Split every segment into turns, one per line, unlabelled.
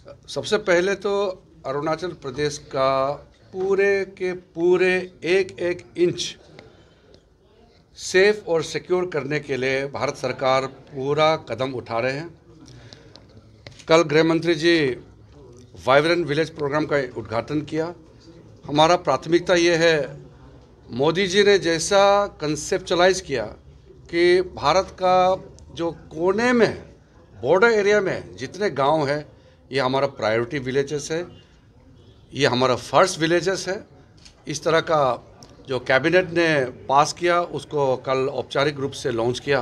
सबसे पहले तो अरुणाचल प्रदेश का पूरे के पूरे एक एक इंच सेफ और सिक्योर करने के लिए भारत सरकार पूरा कदम उठा रहे हैं। कल गृह मंत्री जी वाइब्रेंट विलेज प्रोग्राम का उद्घाटन किया। हमारा प्राथमिकता ये है, मोदी जी ने जैसा कंसेप्चुलाइज किया कि भारत का जो कोने में बॉर्डर एरिया में जितने गांव हैं, ये हमारा प्रायोरिटी विलेजेस है, ये हमारा फर्स्ट विलेजेस है। इस तरह का जो कैबिनेट ने पास किया उसको कल औपचारिक रूप से लॉन्च किया।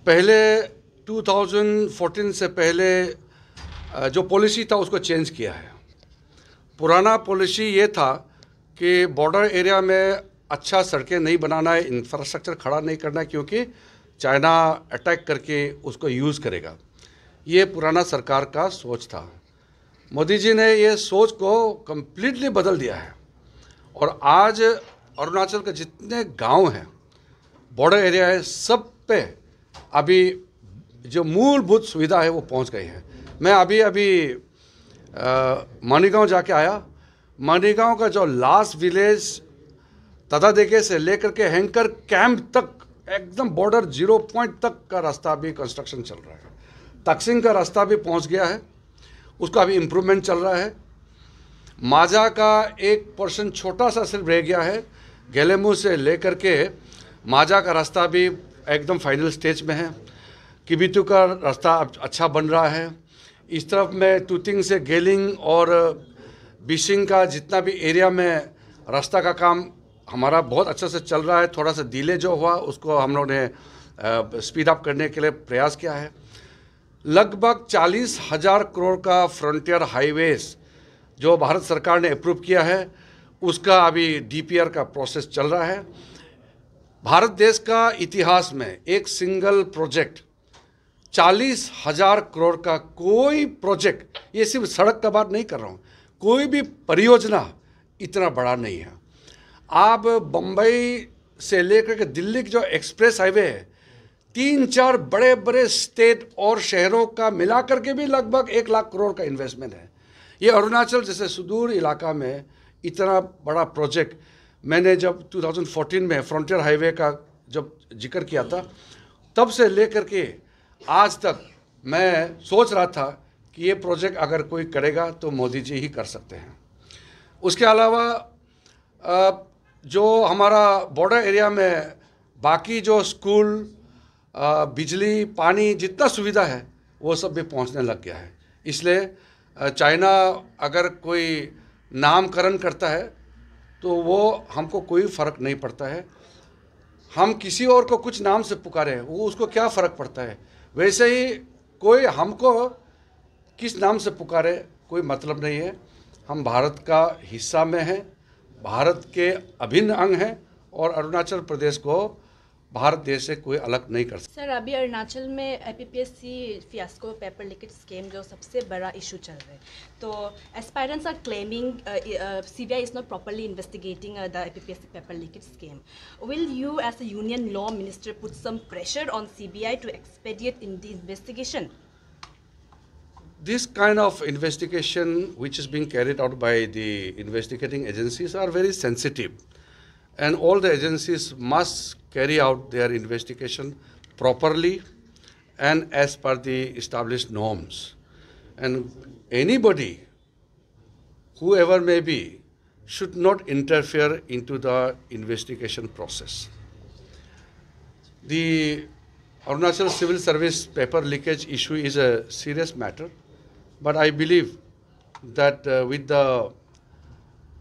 पहले 2014 से पहले जो पॉलिसी था उसको चेंज किया है। पुराना पॉलिसी ये था कि बॉर्डर एरिया में अच्छा सड़कें नहीं बनाना है, इंफ्रास्ट्रक्चर खड़ा नहीं करना है, क्योंकि चाइना अटैक करके उसको यूज़ करेगा। ये पुराना सरकार का सोच था। मोदी जी ने ये सोच को कम्प्लीटली बदल दिया है और आज अरुणाचल के जितने गांव हैं, बॉर्डर एरिया है, सब पे अभी जो मूलभूत सुविधा है वो पहुंच गई है। मैं अभी मानीगांव जाके आया। मानीगांव का जो लास्ट विलेज तदादेके से लेकर के हैंकर कैंप तक एकदम बॉर्डर 0 पॉइंट तक का रास्ता अभी कंस्ट्रक्शन चल रहा है। तकसिंग का रास्ता भी पहुंच गया है, उसका भी इम्प्रूवमेंट चल रहा है। माजा का 1% छोटा सा सिर्फ रह गया है। गेलेमू से लेकर के माजा का रास्ता भी एकदम फाइनल स्टेज में है। किबितु का रास्ता अच्छा बन रहा है। इस तरफ में टूतिंग से गेलिंग और बिशिंग का जितना भी एरिया में रास्ता का काम हमारा बहुत अच्छा से चल रहा है। थोड़ा सा डिले जो हुआ उसको हम लोग ने स्पीड अप करने के लिए प्रयास किया है। लगभग 40,000 करोड़ का फ्रंटियर हाईवेज जो भारत सरकार ने अप्रूव किया है, उसका अभी डीपीआर का प्रोसेस चल रहा है। भारत देश का इतिहास में एक सिंगल प्रोजेक्ट 40,000 करोड़ का कोई प्रोजेक्ट, ये सिर्फ सड़क का बात नहीं कर रहा हूँ, कोई भी परियोजना इतना बड़ा नहीं है। आप बम्बई से लेकर के दिल्ली की जो एक्सप्रेस हाईवे है, 3-4 बड़े बड़े स्टेट और शहरों का मिलाकर के भी लगभग 1 लाख करोड़ का इन्वेस्टमेंट है। ये अरुणाचल जैसे सुदूर इलाका में इतना बड़ा प्रोजेक्ट, मैंने जब 2014 में फ्रंटियर हाईवे का जब जिक्र किया था, तब से लेकर के आज तक मैं सोच रहा था कि ये प्रोजेक्ट अगर कोई करेगा तो मोदी जी ही कर सकते हैं। उसके अलावा जो हमारा बॉर्डर एरिया में बाकी जो स्कूल, बिजली, पानी, जितना सुविधा है वो सब भी पहुंचने लग गया है। इसलिए चाइना अगर कोई नामकरण करता है तो वो हमको कोई फ़र्क नहीं पड़ता है। हम किसी और को कुछ नाम से पुकारें, वो उसको क्या फ़र्क पड़ता है। वैसे ही कोई हमको किस नाम से पुकारे, कोई मतलब नहीं है। हम भारत का हिस्सा में हैं, भारत के अभिन्न अंग हैं और अरुणाचल प्रदेश को भारत देश से कोई अलग नहीं कर सकता।
सर, अभी अरुणाचल में APPSC fiasco paper leakage scam जो सबसे बड़ा इशू चल रहा है, तो aspirants are claiming CBI is not properly investigating the APPSC paper leakage scam. Will you as a union law minister put some pressure on CBI to expedite in the investigation?
This kind of investigation which is being carried out by the investigating agencies are very sensitive, and all the agencies must carry out their investigation properly and as per the established norms. And anybody, whoever may be, should not interfere into the investigation process. The Arunachal Civil Service paper leakage issue is a serious matter, but I believe that with the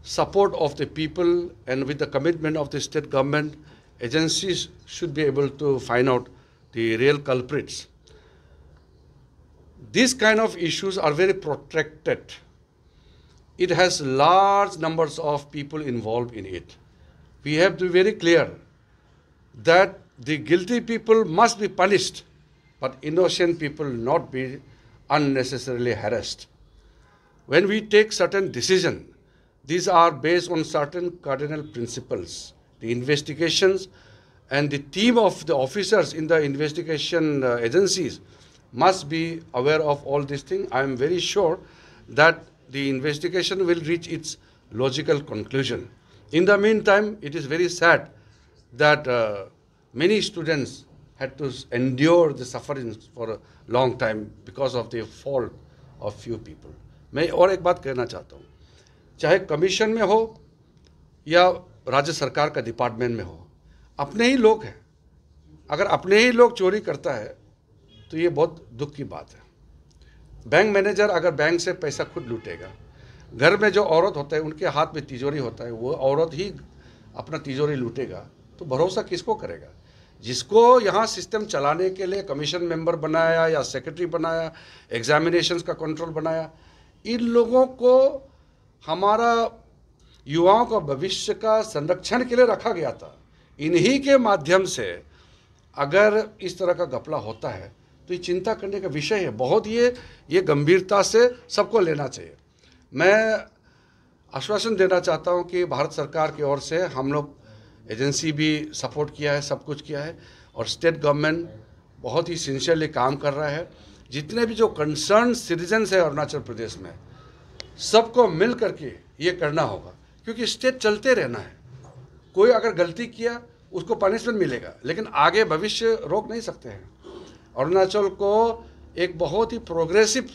support of the people and with the commitment of the state government, agencies should be able to find out the real culprits. These kind of issues are very protracted. It has large numbers of people involved in it. We have to be very clear that the guilty people must be punished, but innocent people not be unnecessarily harassed. When we take certain decisions, these are based on certain cardinal principles. The investigations and the team of the officers in the investigation agencies must be aware of all these things. I am very sure that the investigation will reach its logical conclusion. In the meantime, it is very sad that many students had to endure the suffering for a long time because of the fault of few people. मैं और एक बात कहना चाहता हूँ, चाहे commission में हो या राज्य सरकार का डिपार्टमेंट में हो, अपने ही लोग हैं। अगर अपने ही लोग चोरी करता है तो ये बहुत दुख की बात है। बैंक मैनेजर अगर बैंक से पैसा खुद लूटेगा, घर में जो औरत होता है उनके हाथ में तिजोरी होता है, वो औरत ही अपना तिजोरी लूटेगा, तो भरोसा किसको करेगा? जिसको यहाँ सिस्टम चलाने के लिए कमीशन मेंबर बनाया या सेक्रेटरी बनाया, एग्जामिनेशंस का कंट्रोल बनाया, इन लोगों को हमारा युवाओं का भविष्य का संरक्षण के लिए रखा गया था। इन्हीं के माध्यम से अगर इस तरह का घपला होता है तो ये चिंता करने का विषय है। बहुत ये गंभीरता से सबको लेना चाहिए। मैं आश्वासन देना चाहता हूँ कि भारत सरकार की ओर से हम लोग एजेंसी भी सपोर्ट किया है, सब कुछ किया है, और स्टेट गवर्नमेंट बहुत ही सिंसियरली काम कर रहा है। जितने भी जो कंसर्न सिटीजन्स है अरुणाचल प्रदेश में, सबको मिल करके ये करना होगा, क्योंकि स्टेट चलते रहना है। कोई अगर गलती किया उसको पनिशमेंट मिलेगा, लेकिन आगे भविष्य रोक नहीं सकते हैं। अरुणाचल को एक बहुत ही प्रोग्रेसिव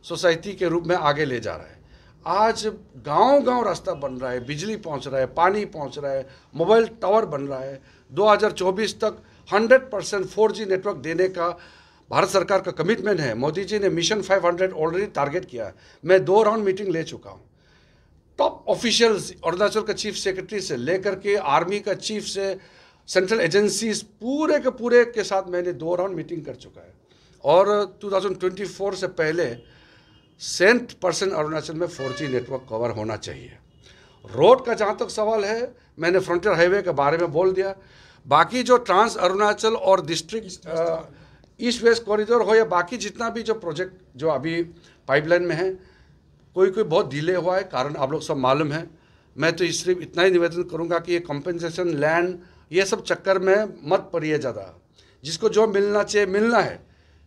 सोसाइटी के रूप में आगे ले जा रहा है। आज गांव-गांव रास्ता बन रहा है, बिजली पहुंच रहा है, पानी पहुंच रहा है, मोबाइल टावर बन रहा है। 2024 तक 100% 4G नेटवर्क देने का भारत सरकार का कमिटमेंट है। मोदी जी ने मिशन 500 ऑलरेडी टारगेट किया है। मैं 2 राउंड मीटिंग ले चुका हूँ। टॉप ऑफिशियल्स अरुणाचल का चीफ सेक्रेटरी से लेकर के आर्मी का चीफ से सेंट्रल एजेंसीज पूरे के साथ मैंने 2 राउंड मीटिंग कर चुका है। और 2024 से पहले 100% अरुणाचल में 4G नेटवर्क कवर होना चाहिए। रोड का जहाँ तक सवाल है, मैंने फ्रंटियर हाईवे के बारे में बोल दिया। बाकी जो ट्रांस अरुणाचल और डिस्ट्रिक्ट ईस्ट वेस्ट कॉरिडोर हो या बाकी जितना भी जो प्रोजेक्ट जो अभी पाइपलाइन में है, कोई बहुत डिले हुआ है, कारण आप लोग सब मालूम है। मैं तो सिर्फ इतना ही निवेदन करूंगा कि ये कंपनसेशन लैंड ये सब चक्कर में मत पड़िए ज़्यादा। जिसको जो मिलना चाहिए मिलना है,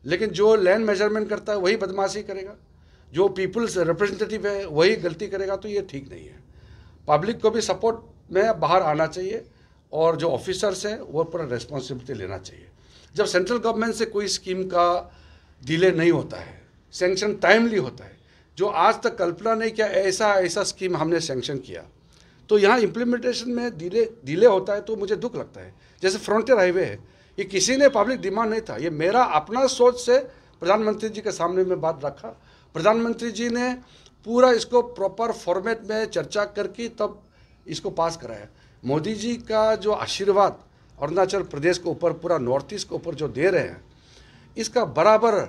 लेकिन जो लैंड मेजरमेंट करता है वही बदमाशी करेगा, जो पीपल्स रिप्रेजेंटेटिव है वही गलती करेगा, तो ये ठीक नहीं है। पब्लिक को भी सपोर्ट में बाहर आना चाहिए और जो ऑफिसर्स हैं वो पूरा रिस्पॉन्सिबिलिटी लेना चाहिए। जब सेंट्रल गवर्नमेंट से कोई स्कीम का डिले नहीं होता है, सेंक्शन टाइमली होता है, जो आज तक कल्पना नहीं किया ऐसा स्कीम हमने सेंक्शन किया, तो यहाँ इम्प्लीमेंटेशन में डिले होता है, तो मुझे दुख लगता है। जैसे फ्रंटियर हाईवे है, ये किसी ने पब्लिक डिमांड नहीं था, ये मेरा अपना सोच से प्रधानमंत्री जी के सामने में बात रखा। प्रधानमंत्री जी ने पूरा इसको प्रॉपर फॉर्मेट में चर्चा करके तब इसको पास कराया। मोदी जी का जो आशीर्वाद अरुणाचल प्रदेश के ऊपर, पूरा नॉर्थ ईस्ट के ऊपर जो दे रहे हैं, इसका बराबर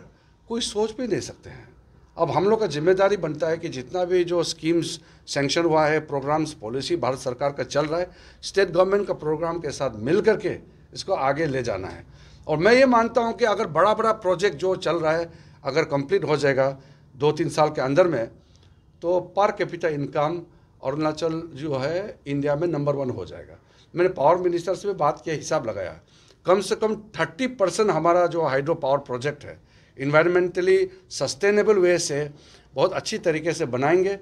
कोई सोच भी नहीं सकते हैं। अब हम लोग का जिम्मेदारी बनता है कि जितना भी जो स्कीम्स सैंक्शन हुआ है, प्रोग्राम्स, पॉलिसी भारत सरकार का चल रहा है, स्टेट गवर्नमेंट का प्रोग्राम के साथ मिल करके इसको आगे ले जाना है। और मैं ये मानता हूँ कि अगर बड़ा प्रोजेक्ट जो चल रहा है अगर कंप्लीट हो जाएगा 2-3 साल के अंदर में, तो पर कैपिटा इनकम अरुणाचल जो है इंडिया में नंबर 1 हो जाएगा। मैंने पावर मिनिस्टर से भी बात किया, हिसाब लगाया, कम से कम 30% हमारा जो हाइड्रो पावर प्रोजेक्ट है इन्वायरमेंटली सस्टेनेबल वे से बहुत अच्छी तरीके से बनाएंगे,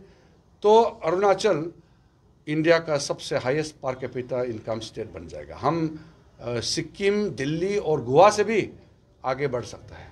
तो अरुणाचल इंडिया का सबसे highest per capita income state बन जाएगा। हम सिक्किम, दिल्ली और गोवा से भी आगे बढ़ सकता है।